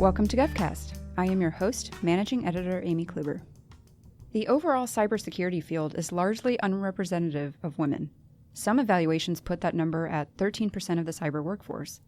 Welcome to GovCast. I am your host, Managing Editor Amy Kluber. The overall cybersecurity field is largely unrepresentative of women. Some evaluations put that number at 13% of the cyber workforce.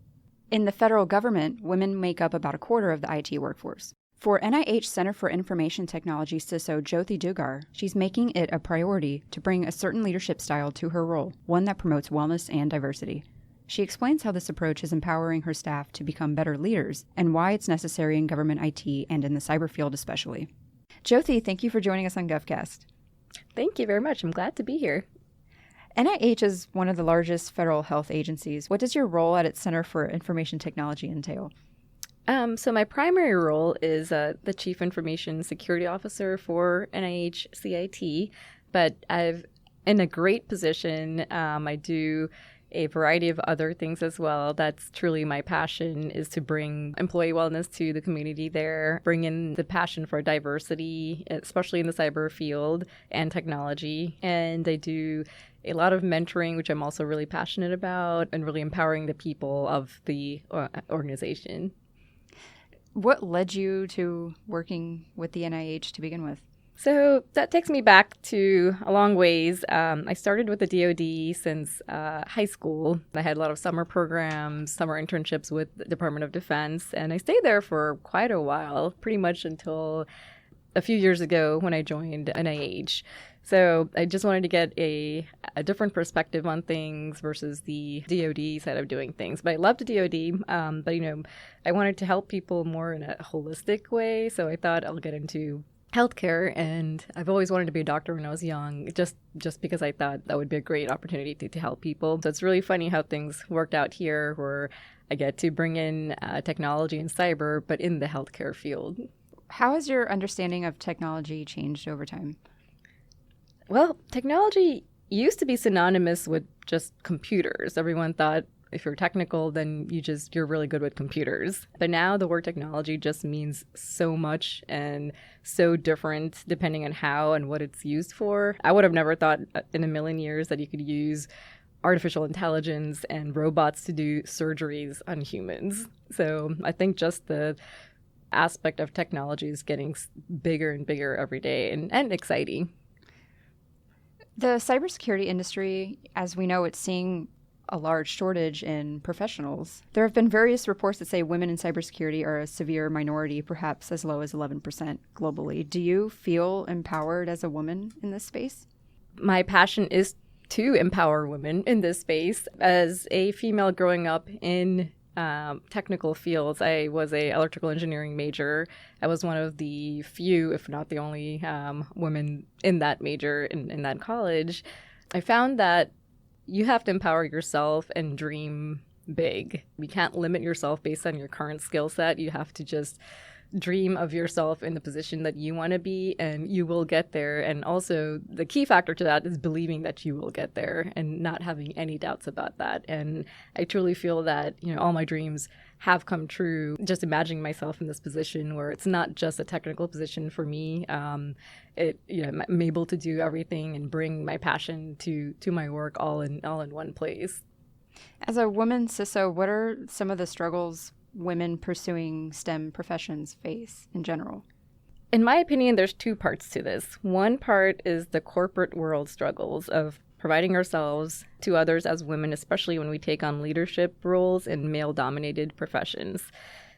In the federal government, women make up about a quarter of the IT workforce. For NIH Center for Information Technology CISO Jothi Dugar, she's making it a priority to bring a certain leadership style to her role, one that promotes wellness and diversity. She explains how this approach is empowering her staff to become better leaders and why it's necessary in government IT and in the cyber field especially. Jothi, thank you for joining us on GovCast. Thank you very much. I'm glad to be here. NIH is one of the largest federal health agencies. What does your role at its Center for Information Technology entail? So my primary role is the Chief Information Security Officer for NIH CIT, but I've in a great position. I do a variety of other things as well. That's truly my passion, is to bring employee wellness to the community there, bring in the passion for diversity, especially in the cyber field and technology. And I do a lot of mentoring, which I'm also really passionate about, and really empowering the people of the organization. What led you to working with the NIH to begin with? So that takes me back to a long ways. I started with the DoD since high school. I had a lot of summer programs, summer internships with the Department of Defense, and I stayed there for quite a while, pretty much until a few years ago when I joined NIH. So I just wanted to get a different perspective on things versus the DoD side of doing things. But I loved the DoD, but I wanted to help people more in a holistic way. So I thought I'll get into healthcare, and I've always wanted to be a doctor when I was young, just because I thought that would be a great opportunity to help people. So it's really funny how things worked out here, where I get to bring in technology and cyber, but in the healthcare field. How has your understanding of technology changed over time? Well, technology used to be synonymous with just computers. Everyone thought if you're technical, then you're really good with computers. But now the word technology just means so much and so different depending on how and what it's used for. I would have never thought in a million years that you could use artificial intelligence and robots to do surgeries on humans. So I think just the aspect of technology is getting bigger and bigger every day and exciting. The cybersecurity industry, as we know, it's seeing a large shortage in professionals. There have been various reports that say women in cybersecurity are a severe minority, perhaps as low as 11% globally. Do you feel empowered as a woman in this space? My passion is to empower women in this space. As a female growing up in technical fields, I was an electrical engineering major. I was one of the few, if not the only, women in that major in that college. I found that you have to empower yourself and dream big. You can't limit yourself based on your current skill set. You have to just dream of yourself in the position that you want to be, and you will get there. And also the key factor to that is believing that you will get there and not having any doubts about that. And I truly feel that, all my dreams have come true. Just imagining myself in this position where it's not just a technical position for me. I'm able to do everything and bring my passion to my work all in one place. As a woman CISO, what are some of the struggles women pursuing STEM professions face in general? In my opinion, there's two parts to this. One part is the corporate world struggles of providing ourselves to others as women, especially when we take on leadership roles in male-dominated professions.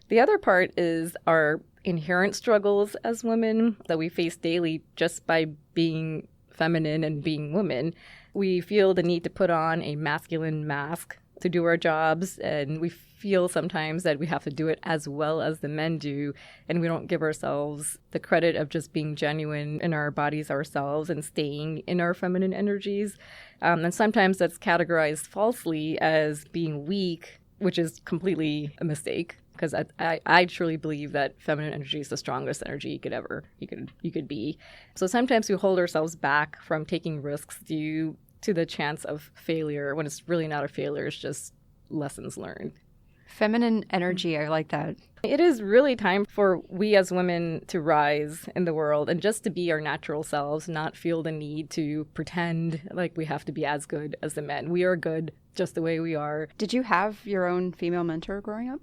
The other part is our inherent struggles as women that we face daily just by being feminine and being women. We feel the need to put on a masculine mask to do our jobs, and we feel sometimes that we have to do it as well as the men do, and we don't give ourselves the credit of just being genuine in our bodies ourselves and staying in our feminine energies. And sometimes that's categorized falsely as being weak, which is completely a mistake, because I truly believe that feminine energy is the strongest energy you could be. So sometimes we hold ourselves back from taking risks due to the chance of failure, when it's really not a failure, it's just lessons learned. Feminine energy, I like that. It is really time for we as women to rise in the world and just to be our natural selves, not feel the need to pretend like we have to be as good as the men. We are good just the way we are. Did you have your own female mentor growing up?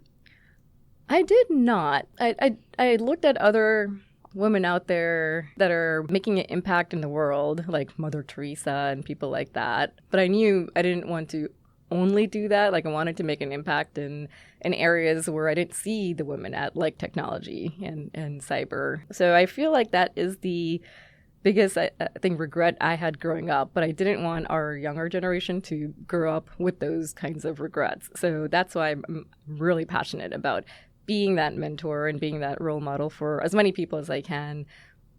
I did not. I looked at other women out there that are making an impact in the world, like Mother Teresa and people like that. But I knew I didn't want to only do that. Like I wanted to make an impact in areas where I didn't see the women at, like technology and cyber. So I feel like that is the biggest, I think, regret I had growing up, but I didn't want our younger generation to grow up with those kinds of regrets. So that's why I'm really passionate about being that mentor and being that role model for as many people as I can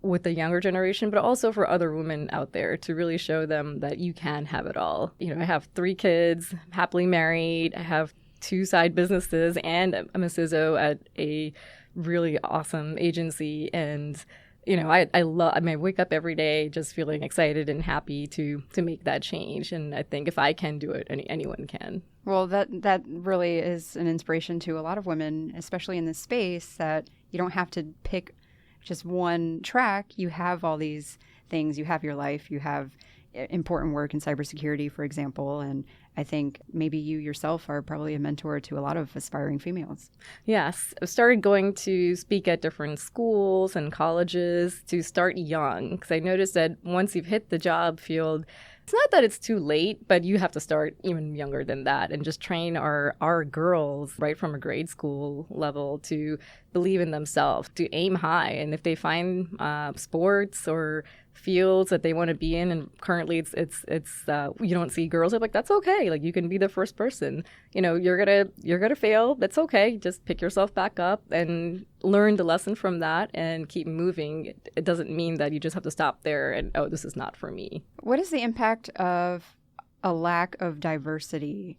with the younger generation, but also for other women out there to really show them that you can have it all. You know, I have 3 kids, happily married. I have 2 side businesses, and I'm a CISO at a really awesome agency. And you know, I wake up every day just feeling excited and happy to make that change. And I think if I can do it, anyone can. Well, that really is an inspiration to a lot of women, especially in this space, that you don't have to pick just one track. You have all these things. You have your life. You have important work in cybersecurity, for example. And I think maybe you yourself are probably a mentor to a lot of aspiring females. Yes. I started going to speak at different schools and colleges to start young, because I noticed that once you've hit the job field, it's not that it's too late, but you have to start even younger than that and just train our girls right from a grade school level to believe in themselves, to aim high. And if they find sports or fields that they want to be in, and currently it's you don't see girls, are like, that's okay. Like, you can be the first person. You know, you're gonna fail. That's okay. Just pick yourself back up and learn the lesson from that and keep moving. It doesn't mean that you just have to stop there and, oh, this is not for me. What is the impact of a lack of diversity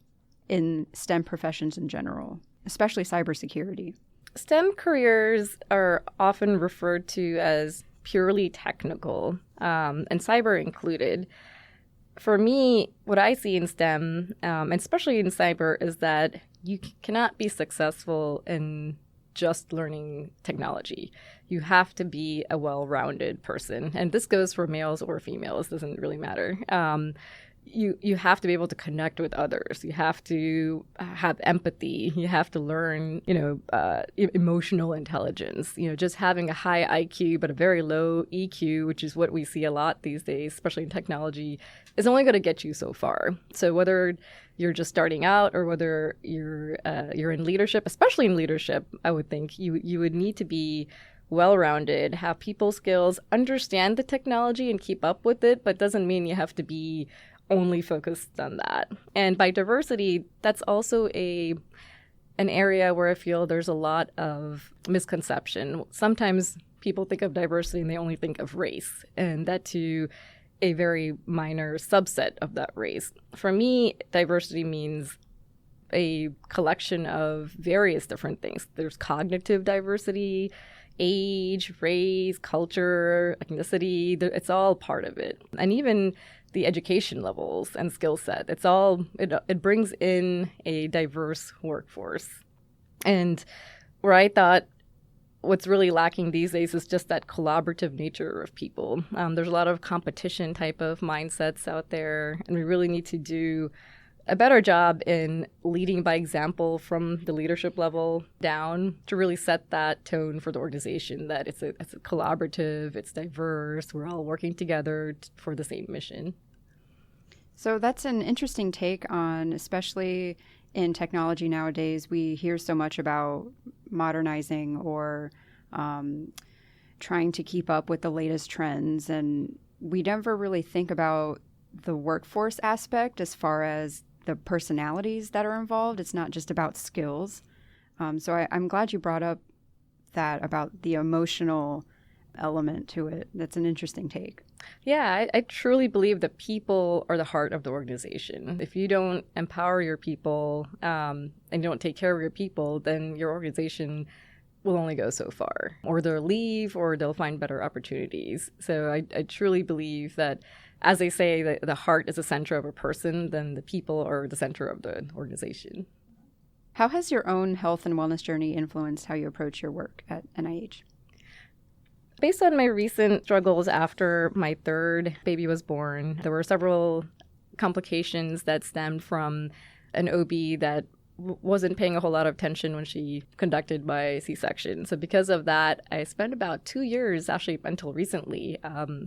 in STEM professions in general, especially cybersecurity? STEM careers are often referred to as purely technical, and cyber included. For me, what I see in STEM, and especially in cyber, is that you cannot be successful in just learning technology. You have to be a well-rounded person. And this goes for males or females, doesn't really matter. You have to be able to connect with others. You have to have empathy. You have to learn, emotional intelligence. You know, just having a high IQ but a very low EQ, which is what we see a lot these days, especially in technology, is only going to get you so far. So whether you're just starting out or whether you're in leadership, especially in leadership, I would think you would need to be well-rounded, have people skills, understand the technology and keep up with it, but doesn't mean you have to be only focused on that. And by diversity, that's also an area where I feel there's a lot of misconception. Sometimes people think of diversity and they only think of race, and that too a very minor subset of that race. For me, diversity means a collection of various different things. There's cognitive diversity, age, race, culture, ethnicity, it's all part of it. And even the education levels and skill set, it brings in a diverse workforce. And where I thought what's really lacking these days is just that collaborative nature of people. There's a lot of competition type of mindsets out there, and we really need to do a better job in leading by example from the leadership level down to really set that tone for the organization, that it's a collaborative, it's diverse, we're all working together for the same mission. So that's an interesting take on, especially in technology nowadays, we hear so much about modernizing or trying to keep up with the latest trends, and we never really think about the workforce aspect as far as the personalities that are involved. It's not just about skills. So I'm glad you brought up that about the emotional element to it. That's an interesting take. Yeah, I truly believe that people are the heart of the organization. If you don't empower your people and you don't take care of your people, then your organization will only go so far. Or they'll leave or they'll find better opportunities. So I truly believe that, as they say, that the heart is the center of a person, then the people are the center of the organization. How has your own health and wellness journey influenced how you approach your work at NIH? Based on my recent struggles after my 3rd baby was born, there were several complications that stemmed from an OB that wasn't paying a whole lot of attention when she conducted my C-section. So because of that, I spent about 2 years, actually until recently,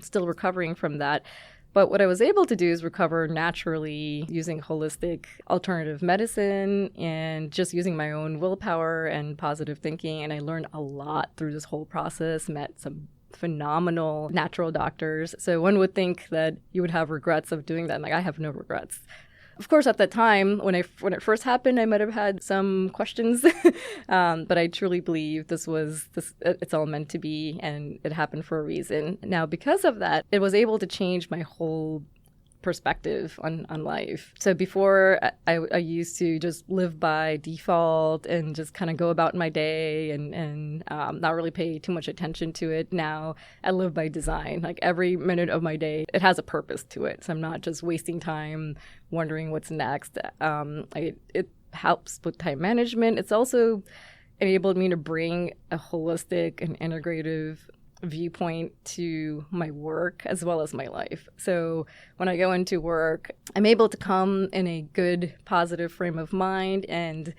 still recovering from that. But what I was able to do is recover naturally using holistic alternative medicine and just using my own willpower and positive thinking. And I learned a lot through this whole process, met some phenomenal natural doctors. So one would think that you would have regrets of doing that. And, like, I have no regrets. Of course, at that time, when it first happened, I might have had some questions, but I truly believe it's all meant to be, and it happened for a reason. Now, because of that, it was able to change my whole perspective on life. So before, I used to just live by default and just kind of go about my day and not really pay too much attention to it. Now I live by design. Like, every minute of my day, it has a purpose to it. So I'm not just wasting time wondering what's next. It helps with time management. It's also enabled me to bring a holistic and integrative viewpoint to my work as well as my life. So when I go into work, I'm able to come in a good, positive frame of mind and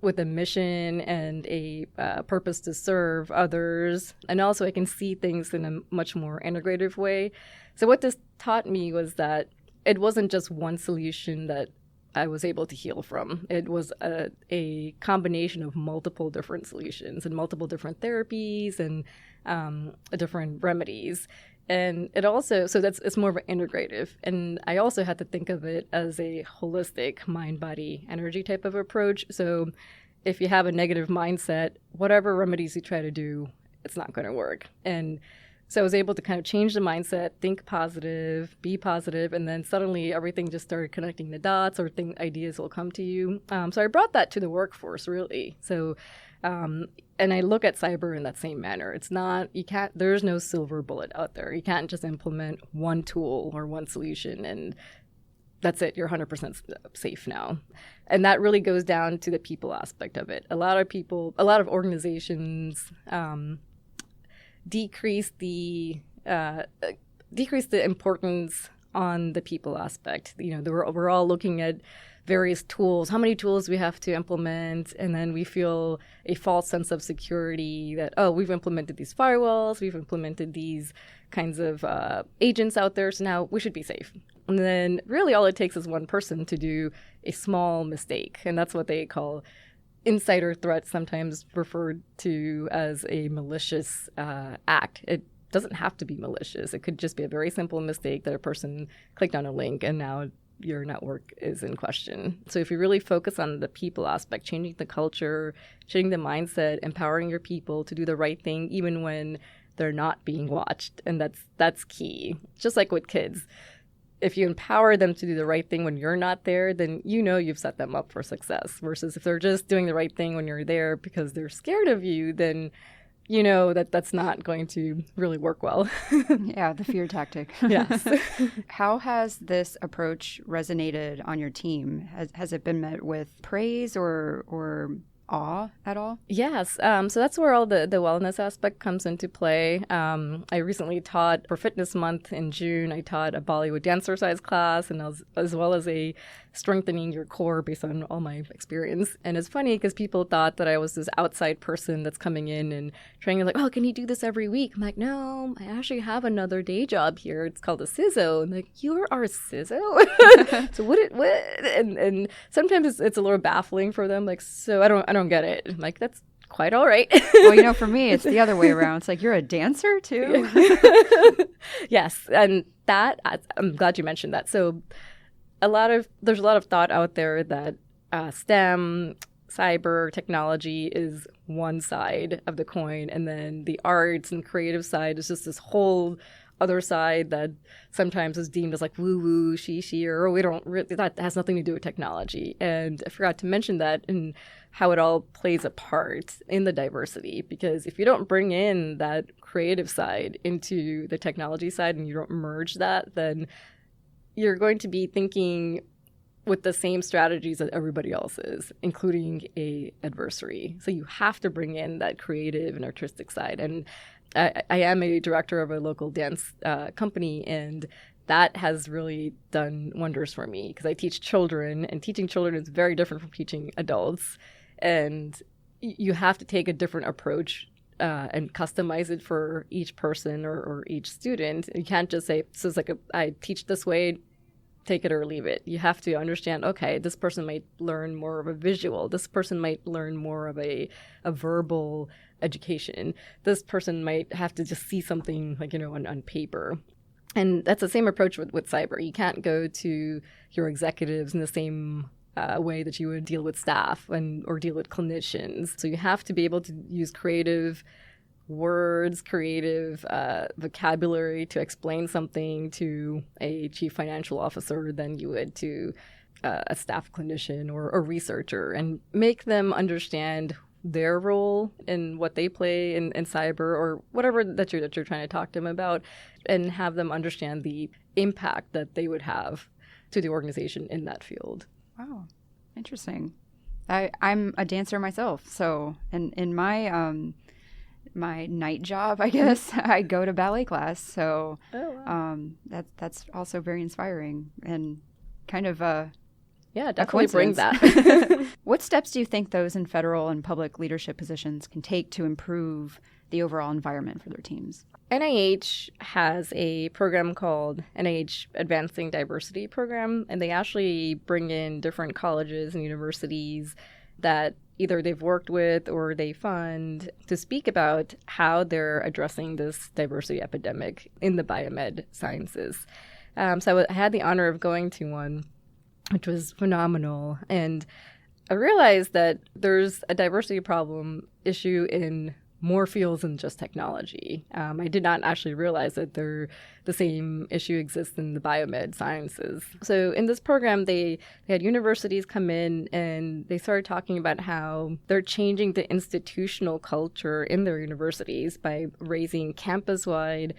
with a mission and a purpose to serve others. And also I can see things in a much more integrative way. So what this taught me was that it wasn't just one solution that I was able to heal from. It was a combination of multiple different solutions and multiple different therapies and different remedies. And it also, so it's more of an integrative. And I also had to think of it as a holistic mind, body, energy type of approach. So if you have a negative mindset, whatever remedies you try to do, it's not going to work. And so I was able to kind of change the mindset, think positive, be positive, and then suddenly everything just started connecting the dots, or ideas will come to you. So I brought that to the workforce, really. So, and I look at cyber in that same manner. It's not, there's no silver bullet out there. You can't just implement one tool or one solution and that's it, you're 100% safe now. And that really goes down to the people aspect of it. A lot of organizations decrease the importance on the people aspect. We're all looking at various tools, how many tools we have to implement, and then we feel a false sense of security that, oh, we've implemented these firewalls, we've implemented these kinds of agents out there, so now we should be safe. And then really all it takes is one person to do a small mistake, and that's what they call insider threats, sometimes referred to as a malicious act. It doesn't have to be malicious. It could just be a very simple mistake that a person clicked on a link and now your network is in question. So if you really focus on the people aspect, changing the culture, changing the mindset, empowering your people to do the right thing even when they're not being watched, and that's key. Just like with kids. If you empower them to do the right thing when you're not there, then you've set them up for success. Versus if they're just doing the right thing when you're there because they're scared of you, then that's not going to really work well. Yeah, the fear tactic. Yes. How has this approach resonated on your team? Has it been met with praise or awe at all? Yes. So that's where all the wellness aspect comes into play. I recently taught for Fitness Month in June. I taught a Bollywood dancercise class, and as well as a strengthening your core based on all my experience. And it's funny because people thought that I was this outside person that's coming in and training, like, oh, can you do this every week? I'm like, no, I actually have another day job here. It's called a CISO. And like, you are a CISO? So what? And sometimes it's a little baffling for them. Like, so I don't get it. I'm like, that's quite all right. Well, for me, it's the other way around. It's like, you're a dancer too? Yes. And that, I'm glad you mentioned that. So there's a lot of thought out there that STEM, cyber, technology is one side of the coin, and then the arts and creative side is just this whole other side that sometimes is deemed as like woo-woo, she, or we don't really, that has nothing to do with technology. And I forgot to mention that and how it all plays a part in the diversity, because if you don't bring in that creative side into the technology side and you don't merge that, then you're going to be thinking with the same strategies that everybody else is, including a adversary. So you have to bring in that creative and artistic side. And I am a director of a local dance company, and that has really done wonders for me because I teach children, and teaching children is very different from teaching adults. And you have to take a different approach and customize it for each person or each student. You can't just say, so it's like I teach this way, take it or leave it. You have to understand, okay, this person might learn more of a visual. This person might learn more of a verbal education. This person might have to just see something like, on paper. And that's the same approach with cyber. You can't go to your executives in the same way that you would deal with staff or deal with clinicians. So you have to be able to use creative words, creative vocabulary to explain something to a chief financial officer than you would to a staff clinician or a researcher, and make them understand their role and what they play in cyber or whatever that you're trying to talk to them about, and have them understand the impact that they would have to the organization in that field. Wow, interesting. I'm a dancer myself, so in my my night job, I guess, I go to ballet class. So that's also very inspiring and kind of definitely bring that. What steps do you think those in federal and public leadership positions can take to improve the overall environment for their teams? NIH has a program called NIH Advancing Diversity Program, and they actually bring in different colleges and universities that either they've worked with or they fund to speak about how they're addressing this diversity epidemic in the biomed sciences. So I had the honor of going to one, which was phenomenal. And I realized that there's a diversity problem issue in more fields than just technology. I did not actually realize that the same issue exists in the biomed sciences. So in this program, they had universities come in and they started talking about how they're changing the institutional culture in their universities by raising campus-wide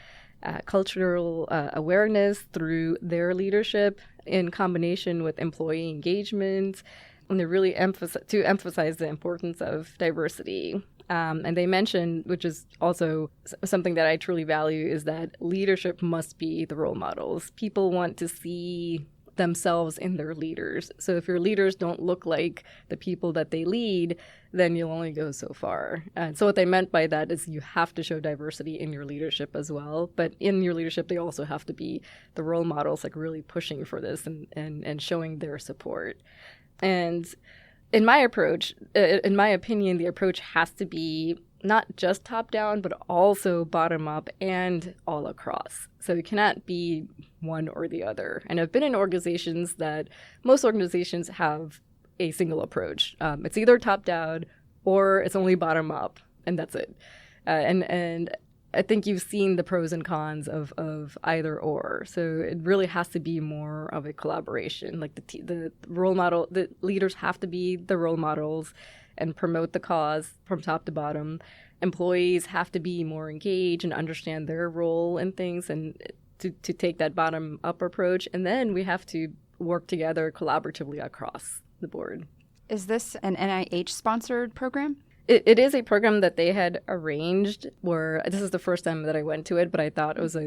cultural awareness through their leadership in combination with employee engagement. And they really emphasize the importance of diversity. And they mentioned, which is also something that I truly value, is that leadership must be the role models. People want to see themselves in their leaders. So if your leaders don't look like the people that they lead, then you'll only go so far. And so what they meant by that is you have to show diversity in your leadership as well. But in your leadership, they also have to be the role models, like really pushing for this and showing their support. And in my approach, in my opinion, the approach has to be not just top down, but also bottom up and all across. So it cannot be one or the other. And I've been in organizations that most organizations have a single approach. It's either top down or it's only bottom up, and that's it. And I think you've seen the pros and cons of either or. So it really has to be more of a collaboration. Like the role model, the leaders have to be the role models and promote the cause from top to bottom. Employees have to be more engaged and understand their role in things and to take that bottom up approach. And then we have to work together collaboratively across the board. Is this an NIH sponsored program? It is a program that they had arranged where this is the first time that I went to it, but I thought it was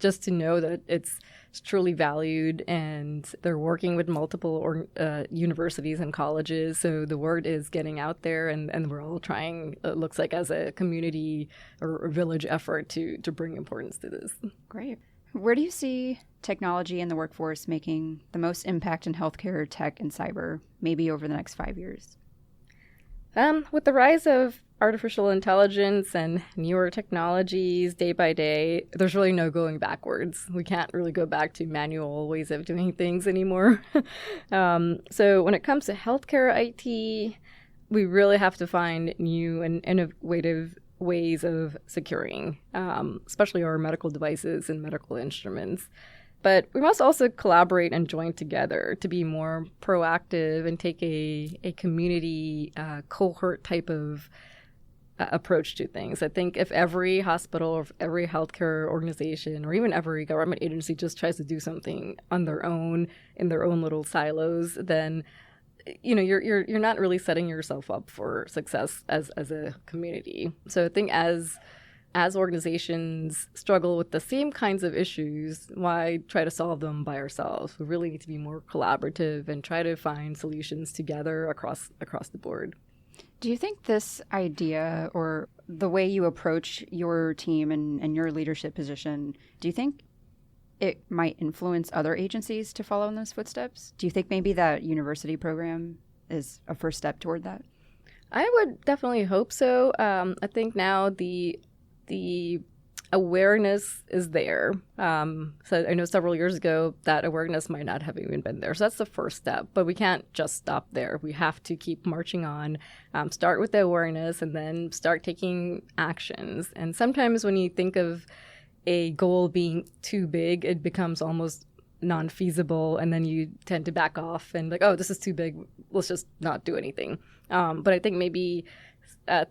just to know that it's truly valued and they're working with multiple universities and colleges. So the word is getting out there and we're all trying, it looks like, as a community or village effort to bring importance to this. Great. Where do you see technology in the workforce making the most impact in healthcare, tech, and cyber, maybe over the next 5 years? With the rise of artificial intelligence and newer technologies day by day, there's really no going backwards. We can't really go back to manual ways of doing things anymore. So when it comes to healthcare IT, we really have to find new and innovative ways of securing, especially our medical devices and medical instruments. But we must also collaborate and join together to be more proactive and take a community cohort type of approach to things. I think if every hospital or if every healthcare organization or even every government agency just tries to do something on their own in their own little silos, then you're not really setting yourself up for success as a community. So I think as as organizations struggle with the same kinds of issues, why try to solve them by ourselves? We really need to be more collaborative and try to find solutions together across the board. Do you think this idea or the way you approach your team and your leadership position, do you think it might influence other agencies to follow in those footsteps? Do you think maybe that university program is a first step toward that? I would definitely hope so. I think now the awareness is there. So I know several years ago that awareness might not have even been there. So that's the first step. But we can't just stop there. We have to keep marching on, start with the awareness, and then start taking actions. And sometimes when you think of a goal being too big, it becomes almost non-feasible, and then you tend to back off and like, oh, this is too big. Let's just not do anything. But I think maybe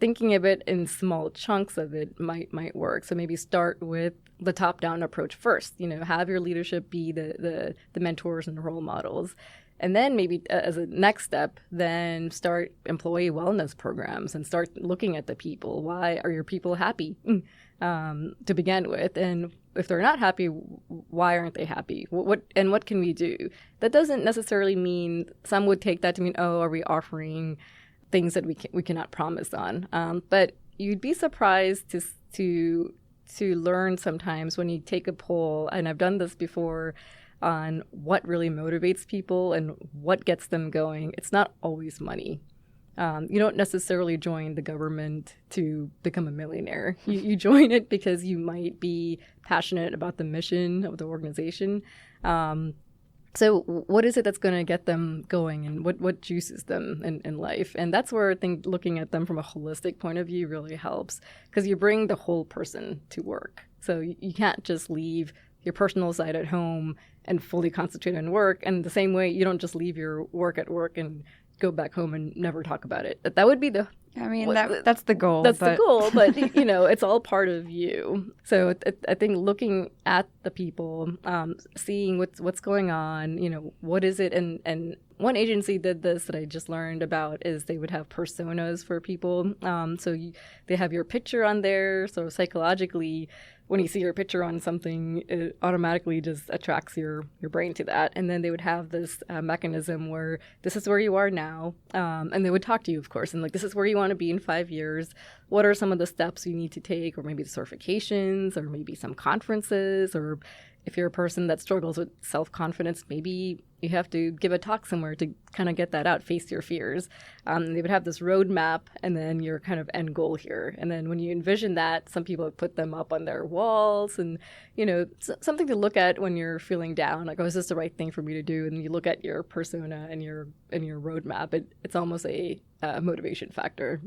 thinking of it in small chunks of it might work. So maybe start with the top-down approach first. Have your leadership be the mentors and role models. And then maybe as a next step, then start employee wellness programs and start looking at the people. Why are your people happy to begin with? And if they're not happy, why aren't they happy? What can we do? That doesn't necessarily mean, some would take that to mean, oh, are we offering things that we cannot promise on? But you'd be surprised to learn sometimes when you take a poll, and I've done this before, on what really motivates people and what gets them going. It's not always money. You don't necessarily join the government to become a millionaire. You join it because you might be passionate about the mission of the organization. So what is it that's going to get them going, and what juices them in life? And that's where I think looking at them from a holistic point of view really helps, because you bring the whole person to work. So you can't just leave your personal side at home and fully concentrate on work. And the same way, you don't just leave your work at work and go back home and never talk about it. That would be the... I mean, that's the goal. That's the goal, but, it's all part of you. So I think looking at the people, seeing what's going on, what is it? And one agency did this that I just learned about is they would have personas for people. They have your picture on there. So psychologically, when you see your picture on something, it automatically just attracts your brain to that. And then they would have this mechanism where this is where you are now. And they would talk to you, of course, and like, this is where you want to be in 5 years. What are some of the steps you need to take, or maybe the certifications, or maybe some conferences, or if you're a person that struggles with self-confidence, maybe you have to give a talk somewhere to kind of get that out, face your fears. They would have this roadmap and then your kind of end goal here. And then when you envision that, some people have put them up on their walls and, something to look at when you're feeling down, like, oh, is this the right thing for me to do? And you look at your persona and your roadmap. It's almost a motivation factor.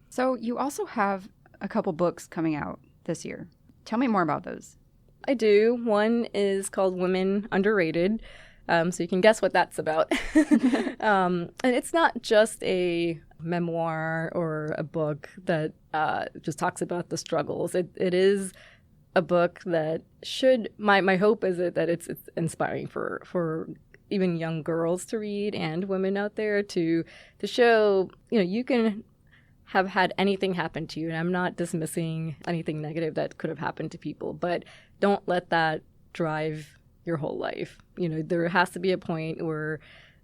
So you also have a couple books coming out this year. Tell me more about those. I do. One is called Women Underrated. So you can guess what that's about. And it's not just a memoir or a book that just talks about the struggles. It is a book that my hope is that it's inspiring for even young girls to read, and women out there to show, you can have had anything happen to you. And I'm not dismissing anything negative that could have happened to people, but don't let that drive your whole life. There has to be a point where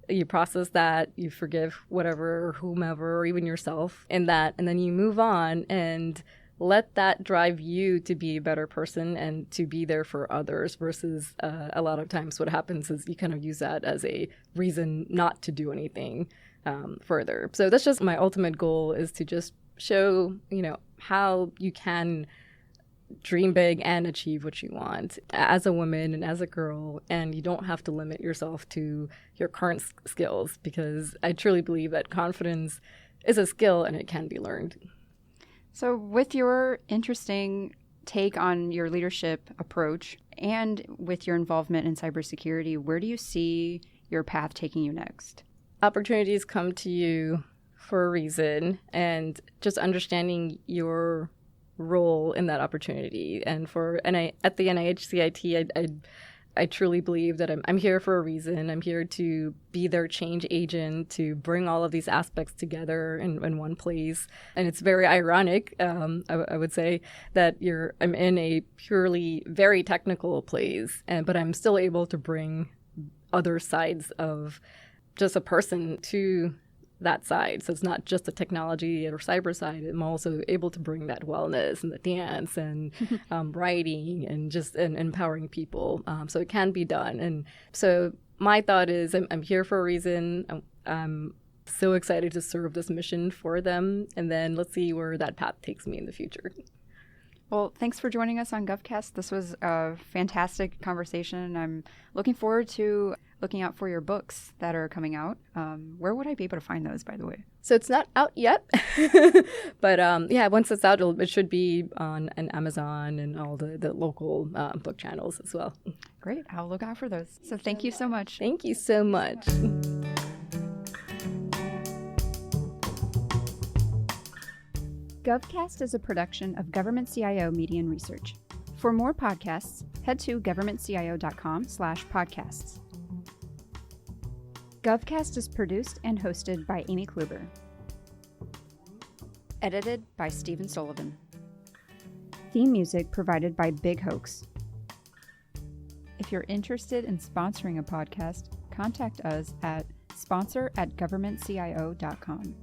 you process that, you forgive whatever or whomever or even yourself in that, and then you move on and let that drive you to be a better person and to be there for others, versus a lot of times what happens is you kind of use that as a reason not to do anything further. So that's just my ultimate goal, is to just show, how you can dream big and achieve what you want as a woman and as a girl, and you don't have to limit yourself to your current skills, because I truly believe that confidence is a skill and it can be learned. So with your interesting take on your leadership approach and with your involvement in cybersecurity, where do you see your path taking you next? Opportunities come to you for a reason, and just understanding your role in that opportunity. And at the NIH CIT, I truly believe that I'm here for a reason. I'm here to be their change agent, to bring all of these aspects together in one place. And it's very ironic, I would say, that I'm in a purely very technical place, but I'm still able to bring other sides of just a person to that side. So it's not just the technology or cyber side. I'm also able to bring that wellness and the dance and writing and just empowering people. So it can be done. And so my thought is I'm here for a reason. I'm so excited to serve this mission for them. And then let's see where that path takes me in the future. Well, thanks for joining us on GovCast. This was a fantastic conversation. I'm looking forward to looking out for your books that are coming out. Where would I be able to find those, by the way? So it's not out yet, but once it's out, it should be on Amazon and all the local book channels as well. Great. I'll look out for those. So thank you so much. Thank you so much. GovCast is a production of Government CIO Media and Research. For more podcasts, head to governmentcio.com/podcasts. GovCast is produced and hosted by Amy Kluber. Edited by Stephen Sullivan. Theme music provided by Big Hoax. If you're interested in sponsoring a podcast, contact us at sponsor@governmentcio.com.